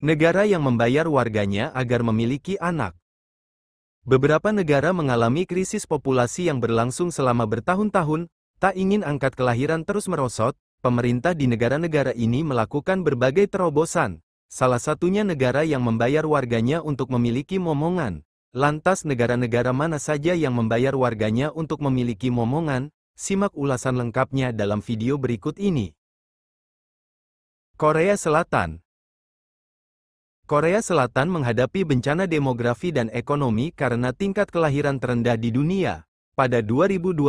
Negara yang membayar warganya agar memiliki anak. Beberapa negara mengalami krisis populasi yang berlangsung selama bertahun-tahun. Tak ingin angka kelahiran terus merosot, pemerintah di negara-negara ini melakukan berbagai terobosan. Salah satunya negara yang membayar warganya untuk memiliki momongan. Lantas negara-negara mana saja yang membayar warganya untuk memiliki momongan? Simak ulasan lengkapnya dalam video berikut ini. Korea Selatan. Korea Selatan menghadapi bencana demografi dan ekonomi karena tingkat kelahiran terendah di dunia. Pada 2022,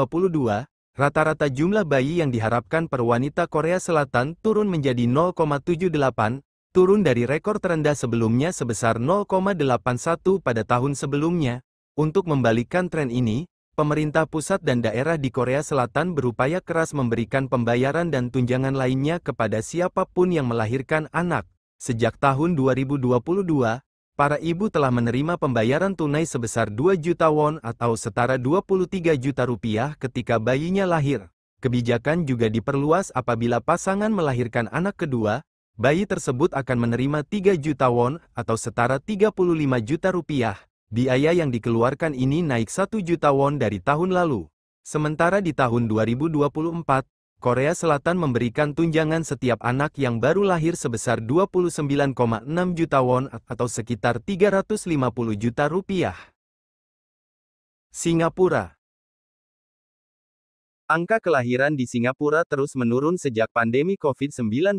rata-rata jumlah bayi yang diharapkan per wanita Korea Selatan turun menjadi 0,78, turun dari rekor terendah sebelumnya sebesar 0,81 pada tahun sebelumnya. Untuk membalikkan tren ini, pemerintah pusat dan daerah di Korea Selatan berupaya keras memberikan pembayaran dan tunjangan lainnya kepada siapapun yang melahirkan anak. Sejak tahun 2022, para ibu telah menerima pembayaran tunai sebesar 2 juta won atau setara 23 juta rupiah ketika bayinya lahir. Kebijakan juga diperluas apabila pasangan melahirkan anak kedua, bayi tersebut akan menerima 3 juta won atau setara 35 juta rupiah. Biaya yang dikeluarkan ini naik 1 juta won dari tahun lalu. Sementara di tahun 2024, Korea Selatan memberikan tunjangan setiap anak yang baru lahir sebesar 29,6 juta won atau sekitar 350 juta rupiah. Singapura. Angka kelahiran di Singapura terus menurun sejak pandemi COVID-19.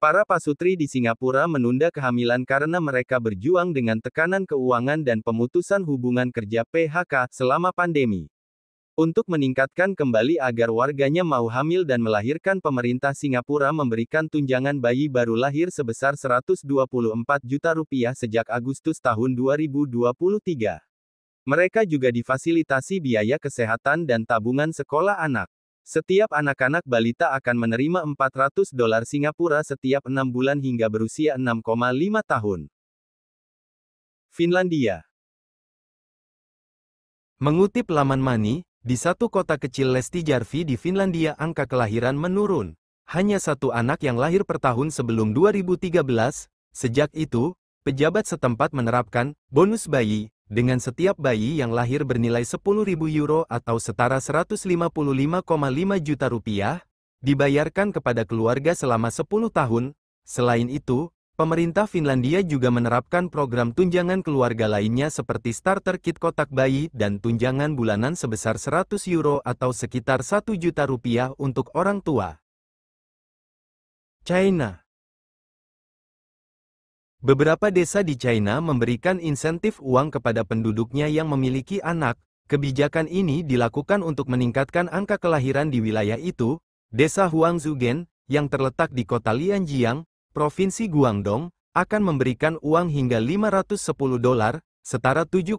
Para pasutri di Singapura menunda kehamilan karena mereka berjuang dengan tekanan keuangan dan pemutusan hubungan kerja (PHK) selama pandemi. Untuk meningkatkan kembali agar warganya mau hamil dan melahirkan, pemerintah Singapura memberikan tunjangan bayi baru lahir sebesar 124 juta rupiah sejak Agustus tahun 2023. Mereka juga difasilitasi biaya kesehatan dan tabungan sekolah anak. Setiap anak-anak balita akan menerima $400 Singapura setiap 6 bulan hingga berusia 6,5 tahun. Finlandia. Mengutip laman Money, di satu kota kecil Lestijärvi di Finlandia angka kelahiran menurun. Hanya satu anak yang lahir per tahun sebelum 2013. Sejak itu, pejabat setempat menerapkan bonus bayi, dengan setiap bayi yang lahir bernilai 10.000 euro atau setara 155,5 juta rupiah, dibayarkan kepada keluarga selama 10 tahun. Selain itu, pemerintah Finlandia juga menerapkan program tunjangan keluarga lainnya seperti starter kit kotak bayi dan tunjangan bulanan sebesar 100 euro atau sekitar 1 juta rupiah untuk orang tua. China. Beberapa desa di China memberikan insentif uang kepada penduduknya yang memiliki anak. Kebijakan ini dilakukan untuk meningkatkan angka kelahiran di wilayah itu. Desa Huangzhugen, yang terletak di kota Lianjiang, Provinsi Guangdong, akan memberikan uang hingga $510, setara 7,2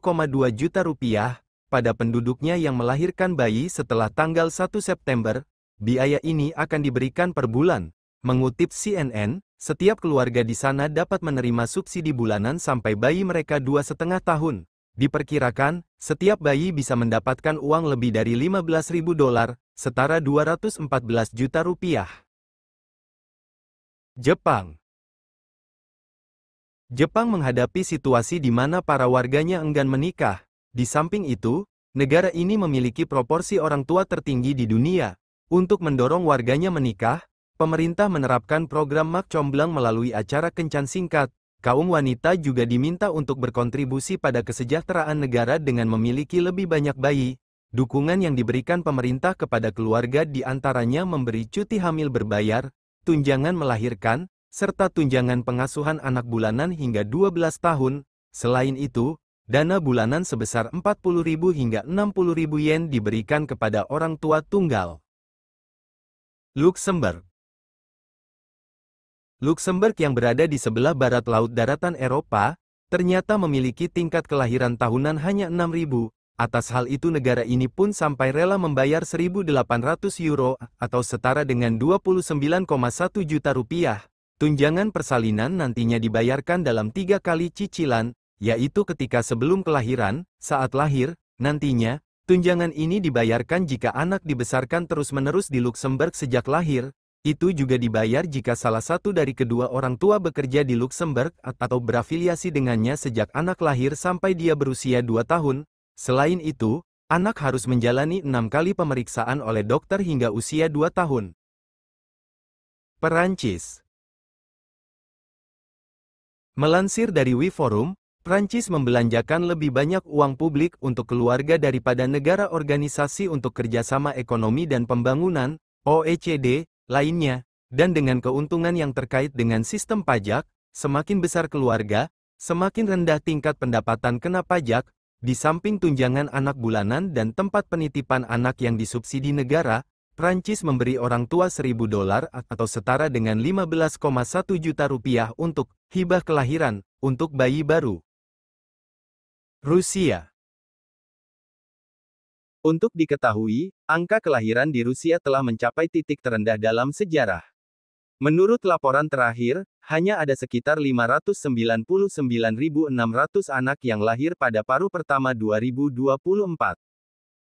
juta rupiah, pada penduduknya yang melahirkan bayi setelah tanggal 1 September. Biaya ini akan diberikan per bulan. Mengutip CNN, setiap keluarga di sana dapat menerima subsidi bulanan sampai bayi mereka 2,5 tahun. Diperkirakan, setiap bayi bisa mendapatkan uang lebih dari $15.000, setara 214 juta rupiah. Jepang. Jepang menghadapi situasi di mana para warganya enggan menikah. Di samping itu, negara ini memiliki proporsi orang tua tertinggi di dunia. Untuk mendorong warganya menikah, pemerintah menerapkan program mak comblang melalui acara kencan singkat. Kaum wanita juga diminta untuk berkontribusi pada kesejahteraan negara dengan memiliki lebih banyak bayi. Dukungan yang diberikan pemerintah kepada keluarga diantaranya memberi cuti hamil berbayar, tunjangan melahirkan, serta tunjangan pengasuhan anak bulanan hingga 12 tahun. Selain itu, dana bulanan sebesar 40.000 hingga 60.000 yen diberikan kepada orang tua tunggal. Luxembourg. Luxembourg yang berada di sebelah barat laut daratan Eropa, ternyata memiliki tingkat kelahiran tahunan hanya 6.000. Atas hal itu negara ini pun sampai rela membayar 1.800 euro atau setara dengan 29,1 juta rupiah. Tunjangan persalinan nantinya dibayarkan dalam 3 kali cicilan, yaitu ketika sebelum kelahiran, saat lahir, nantinya, tunjangan ini dibayarkan jika anak dibesarkan terus-menerus di Luxembourg sejak lahir. Itu juga dibayar jika salah satu dari kedua orang tua bekerja di Luxembourg atau berafiliasi dengannya sejak anak lahir sampai dia berusia 2 tahun. Selain itu, anak harus menjalani 6 kali pemeriksaan oleh dokter hingga usia 2 tahun. Perancis. Melansir dari WeForum, Prancis membelanjakan lebih banyak uang publik untuk keluarga daripada negara Organisasi untuk Kerjasama Ekonomi dan Pembangunan, OECD, lainnya, dan dengan keuntungan yang terkait dengan sistem pajak, semakin besar keluarga, semakin rendah tingkat pendapatan kena pajak, di samping tunjangan anak bulanan dan tempat penitipan anak yang disubsidi negara, Prancis memberi orang tua $1.000 atau setara dengan 15,1 juta rupiah untuk hibah kelahiran untuk bayi baru. Rusia. Untuk diketahui, angka kelahiran di Rusia telah mencapai titik terendah dalam sejarah. Menurut laporan terakhir, hanya ada sekitar 599.600 anak yang lahir pada paruh pertama 2024.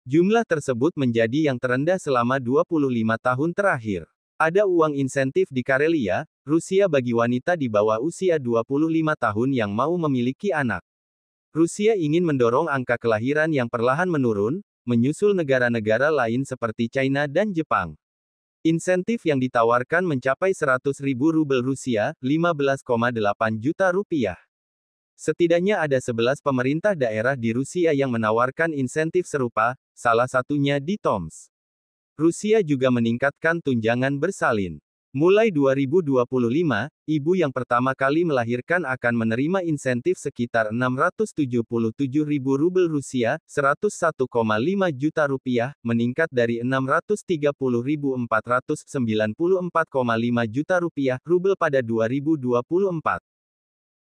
Jumlah tersebut menjadi yang terendah selama 25 tahun terakhir. Ada uang insentif di Karelia, Rusia bagi wanita di bawah usia 25 tahun yang mau memiliki anak. Rusia ingin mendorong angka kelahiran yang perlahan menurun, menyusul negara-negara lain seperti China dan Jepang. Insentif yang ditawarkan mencapai 100.000 rubel Rusia, 15,8 juta rupiah. Setidaknya ada 11 pemerintah daerah di Rusia yang menawarkan insentif serupa, salah satunya di Tomsk. Rusia juga meningkatkan tunjangan bersalin. Mulai 2025, ibu yang pertama kali melahirkan akan menerima insentif sekitar 677.000 rubel Rusia, 101,5 juta rupiah, meningkat dari 630.494,5 juta rupiah rubel pada 2024.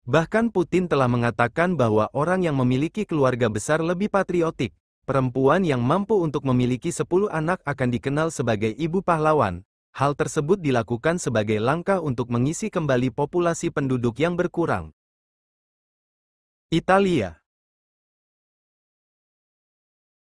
Bahkan Putin telah mengatakan bahwa orang yang memiliki keluarga besar lebih patriotik. Perempuan yang mampu untuk memiliki 10 anak akan dikenal sebagai ibu pahlawan. Hal tersebut dilakukan sebagai langkah untuk mengisi kembali populasi penduduk yang berkurang. Italia.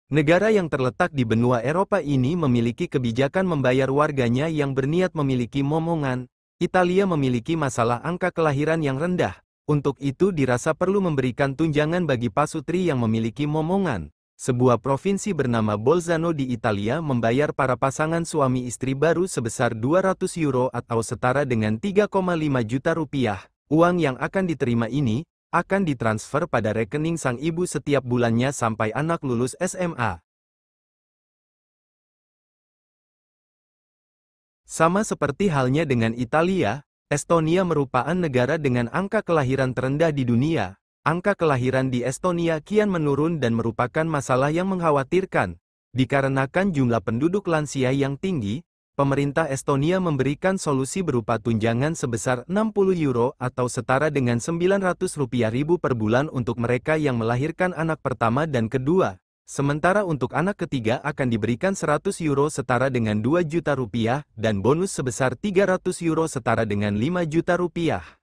Negara yang terletak di benua Eropa ini memiliki kebijakan membayar warganya yang berniat memiliki momongan. Italia memiliki masalah angka kelahiran yang rendah. Untuk itu dirasa perlu memberikan tunjangan bagi pasutri yang memiliki momongan. Sebuah provinsi bernama Bolzano di Italia membayar para pasangan suami istri baru sebesar 200 euro atau setara dengan 3,5 juta rupiah. Uang yang akan diterima ini akan ditransfer pada rekening sang ibu setiap bulannya sampai anak lulus SMA. Sama seperti halnya dengan Italia, Estonia merupakan negara dengan angka kelahiran terendah di dunia. Angka kelahiran di Estonia kian menurun dan merupakan masalah yang mengkhawatirkan. Dikarenakan jumlah penduduk lansia yang tinggi, pemerintah Estonia memberikan solusi berupa tunjangan sebesar 60 euro atau setara dengan 900 rupiah ribu per bulan untuk mereka yang melahirkan anak pertama dan kedua. Sementara untuk anak ketiga akan diberikan 100 euro setara dengan 2 juta rupiah dan bonus sebesar 300 euro setara dengan 5 juta rupiah.